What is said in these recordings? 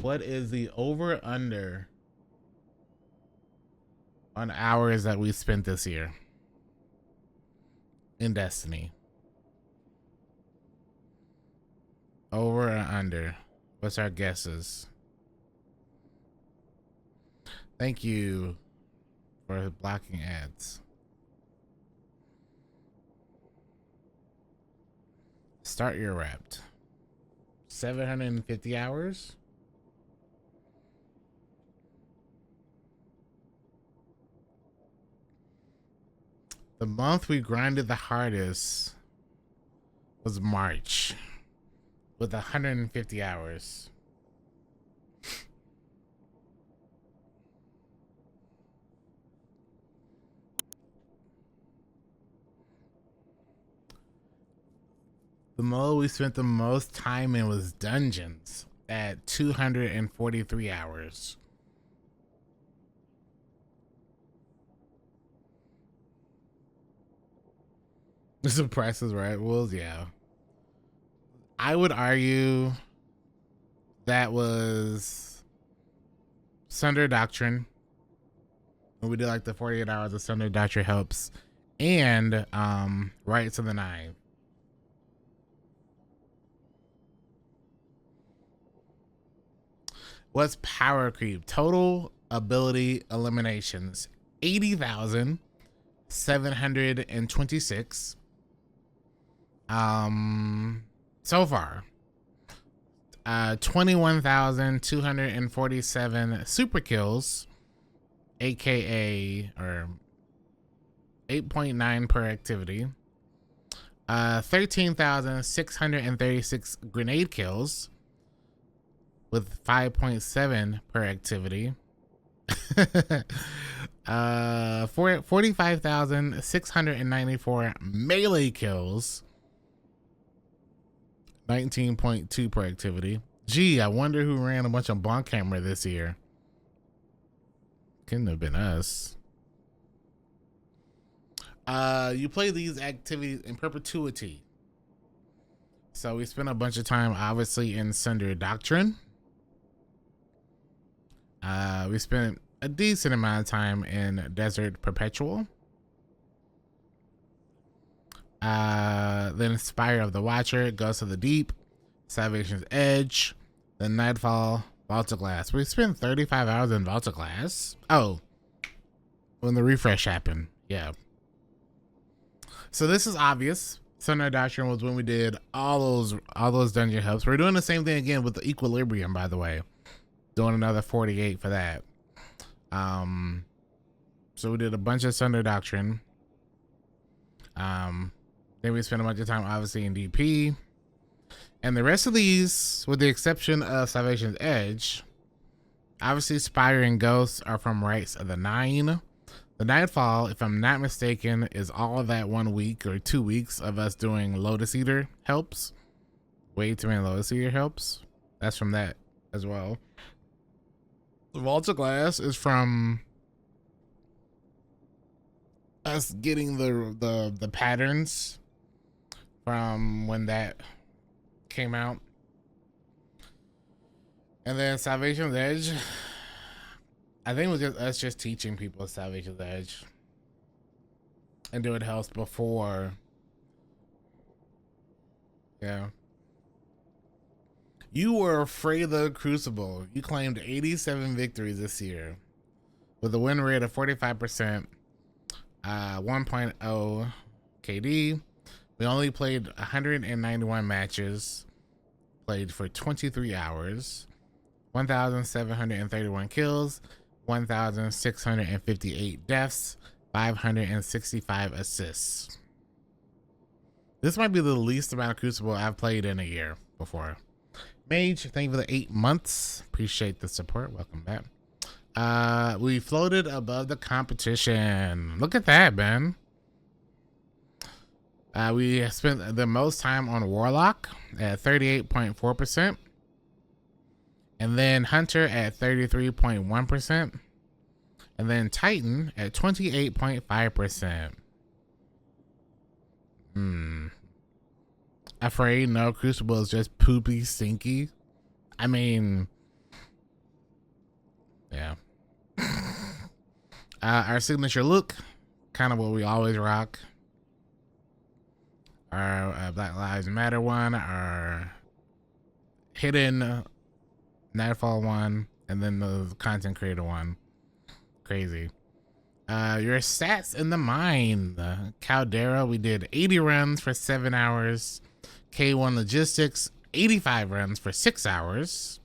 what is the over under on hours that we spent this year in Destiny? Over or under? What's our guesses? Thank you for blocking ads. Start your wrapped. 750 hours? The month we grinded the hardest was March with 150 hours. The mode we spent the most time in was Dungeons at 243 hours. The price is right. Well, yeah. I would argue that was Sunder Doctrine. When we did like the 48 hours of Sunder Doctrine helps. And Rights of the Nine. What's power creep? Total ability eliminations 80,726. So far. 21,247 super kills, aka or 8.9 per activity. 13,636 grenade kills with 5.7 per activity. 45,694 melee kills, 19.2 per activity. Gee, I wonder who ran a bunch of bonk hammer this year. Couldn't have been us. You play these activities in perpetuity. So we spent a bunch of time, obviously, in Sunder Doctrine. We spent a decent amount of time in Desert Perpetual. Then Spire of the Watcher, Ghost of the Deep, Salvation's Edge, then Nightfall, Vault of Glass. We spent 35 hours in Vault of Glass. Oh, when the refresh happened. Yeah. So this is obvious. Sunder Doctrine was when we did all those dungeon helps. We're doing the same thing again with the Equilibrium, by the way. Doing another 48 for that. So we did a bunch of Sunder Doctrine. Then we spent a bunch of time obviously in DP. And the rest of these, with the exception of Salvation's Edge, obviously Spire and Ghosts are from Rights of the Nine. The Nightfall, if I'm not mistaken, is all of that 1 week or 2 weeks of us doing Lotus Eater helps. Way too many Lotus Eater helps. That's from that as well. The Vault of Glass is from us getting the patterns from when that came out. And then Salvation's Edge, I think it was just us just teaching people Salvation's Edge and doing helps before. Yeah. You were afraid of the Crucible. You claimed 87 victories this year with a win rate of 45%, 1.0 KD. We only played 191 matches, played for 23 hours, 1,731 kills, 1,658 deaths, 565 assists. This might be the least amount of Crucible I've played in a year before. Mage, thank you for the 8 months. Appreciate the support. Welcome back. We floated above the competition. Look at that, man. We spent the most time on Warlock at 38.4%. And then Hunter at 33.1%. And then Titan at 28.5%. Afraid no, Crucible is just poopy stinky. I mean, Yeah. Our signature look, kind of what we always rock. Our Black Lives Matter one, our hidden Nightfall one, and then the content creator one. Crazy. Your stats in the mine. Caldera, we did 80 runs for 7 hours. K1 Logistics, 85 runs for 6 hours.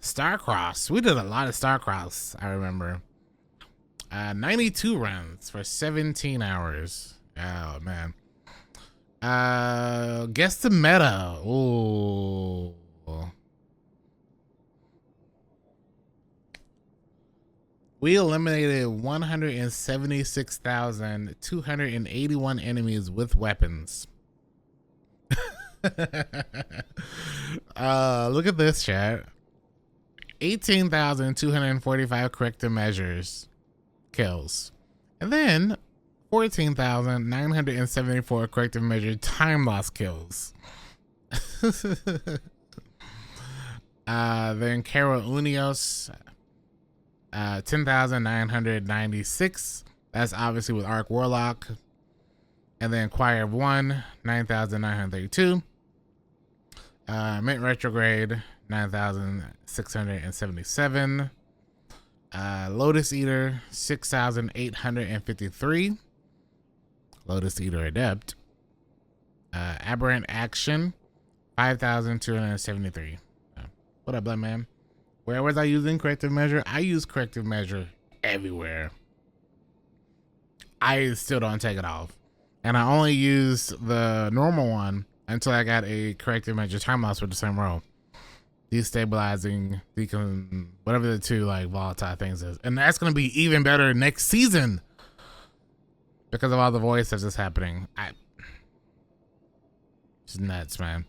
Starcross, we did a lot of Starcross, I remember. 92 runs for 17 hours. Oh, man. Guess the meta. Ooh. We eliminated 176,281 enemies with weapons. Look at this, chat. 18,245 corrective measures kills. And then 14,974 corrective measure time loss kills. Then Kara Unios, 10,996. That's obviously with Arc Warlock. And then Choir of One, 9,932. Mint Retrograde, 9,677. Lotus Eater, 6,853. Lotus Eater Adept. Aberrant Action, 5,273. What up, Blood Man? Where was I using corrective measure? I use corrective measure everywhere. I still don't take it off. And I only used the normal one until I got a corrective measure time loss with the same role. Destabilizing, whatever the two like volatile things is. And that's going to be even better next season because of all the voice that's just happening. It's nuts, man.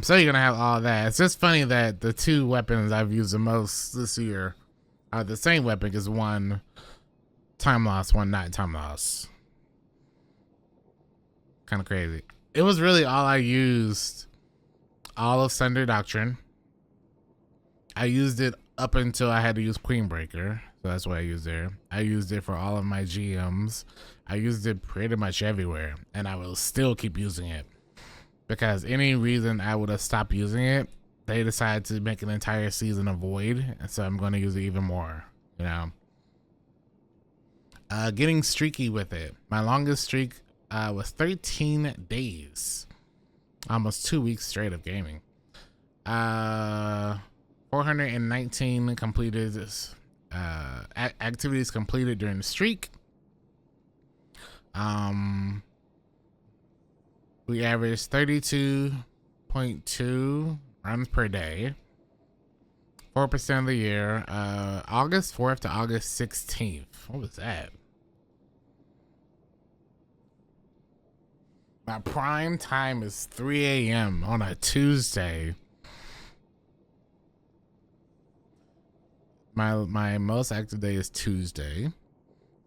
So you're going to have all that. It's just funny that the two weapons I've used the most this year are the same weapon, because one time loss, one not time loss. Kind of crazy. It was really all I used all of Sunder Doctrine. I used it up until I had to use Queenbreaker, so that's what I used there. I used it for all of my GMs. I used it pretty much everywhere, and I will still keep using it, because any reason I would have stopped using it, they decided to make an entire season of Void, and so I'm going to use it even more, you know. Getting streaky with it. My longest streak was 13 days. Almost 2 weeks straight of gaming. 419 completed activities completed during the streak. We averaged 32.2 runs per day. 4% of the year. August 4th to August 16th. What was that? My prime time is 3 a.m. on a Tuesday. My most active day is Tuesday.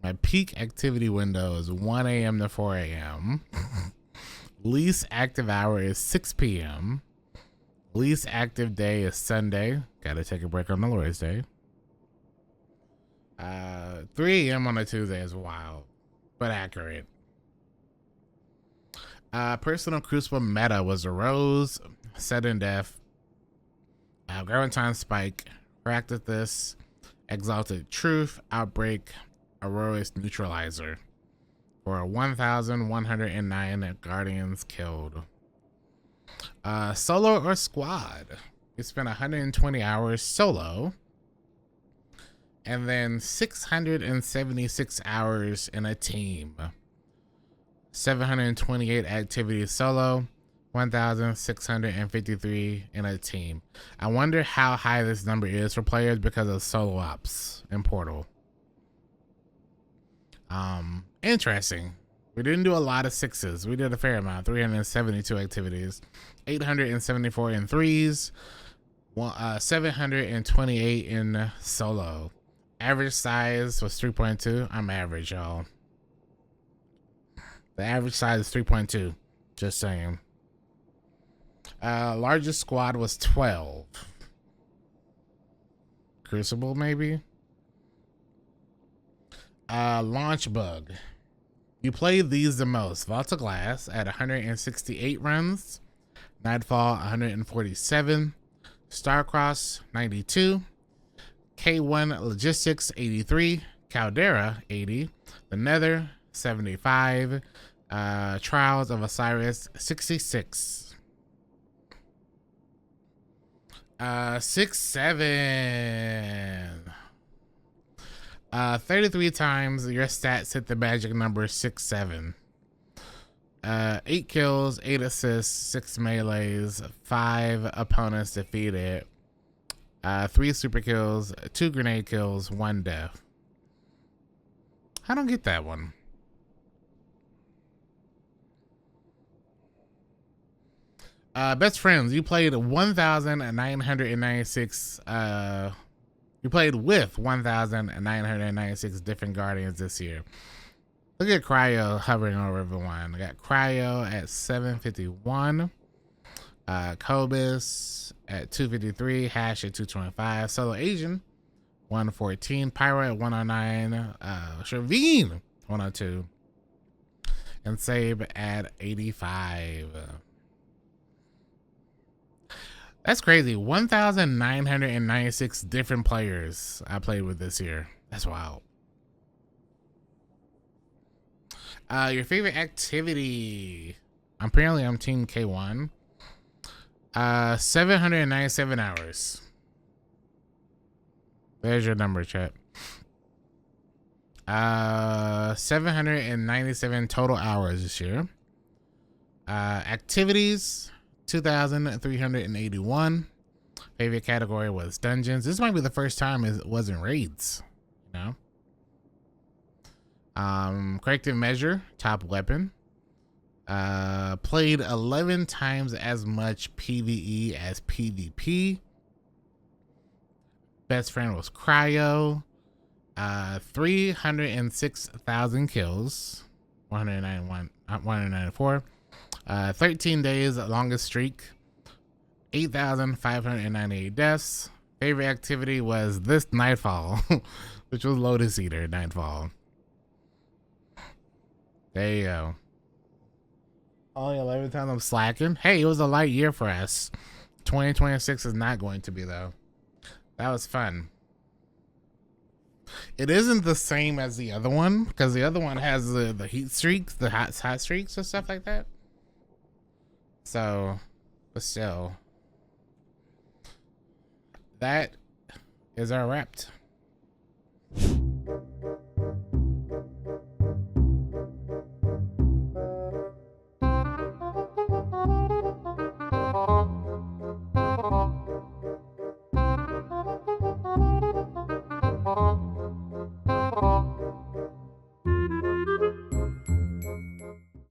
My peak activity window is 1 a.m. to 4 a.m. Least active hour is 6 p.m. Least active day is Sunday. Gotta take a break on the Lord's Day. 3 a.m. on a Tuesday is wild, but accurate. Personal Crucible meta was a Rose, Sudden Death, Gravitron Spike, Practice, Exalted Truth, Outbreak, Aurora's Neutralizer, for 1,109 Guardians killed. Solo or squad? We spent 120 hours solo, and then 676 hours in a team. 728 activities solo, 1,653 in a team. I wonder how high this number is for players because of solo ops in Portal. Interesting. We didn't do a lot of sixes. We did a fair amount, 372 activities, 874 in threes, 728 in solo. Average size was 3.2. I'm average, y'all. The average size is 3.2. Just saying. Largest squad was 12. Crucible, maybe. Launch Bug. You played these the most. Vault of Glass at 168 runs. Nightfall 147. Starcross 92. K1 Logistics 83. Caldera 80. The Nether 75. Trials of Osiris 66. 6-7. 33 times your stats hit the magic number 6-7. 8 kills, 8 assists, 6 melees, 5 opponents defeated, 3 super kills, 2 grenade kills, 1 death. I don't get that one. Best friends, you played 1,996. You played with 1,996 different Guardians this year. Look at Cryo hovering over everyone. I got Cryo at 751. Cobus at 253. Hash at 225. Solo Asian 114. Pyro at 109. Shervine 102. And Sabe at 85. That's crazy. 1,996 different players I played with this year. That's wild. Your favorite activity? Apparently I'm Team K1. 797 hours. There's your number, chat. 797 total hours this year. Activities, 2,381. Favorite category was dungeons. This might be the first time it wasn't raids, you know? Corrective measure, top weapon. Played 11 times as much PvE as PvP. Best friend was Cryo. 306,000 kills. 194. 13 days longest streak. 8,598 deaths. Favorite activity was this Nightfall, which was Lotus Eater Nightfall. There you go. Only 11 times I'm slacking. Hey, it was a light year for us. 2026 is not going to be, though. That was fun. It isn't the same as the other one, because the other one has the heat streaks, the hot streaks and stuff like that. So, but still. That is our wrapped.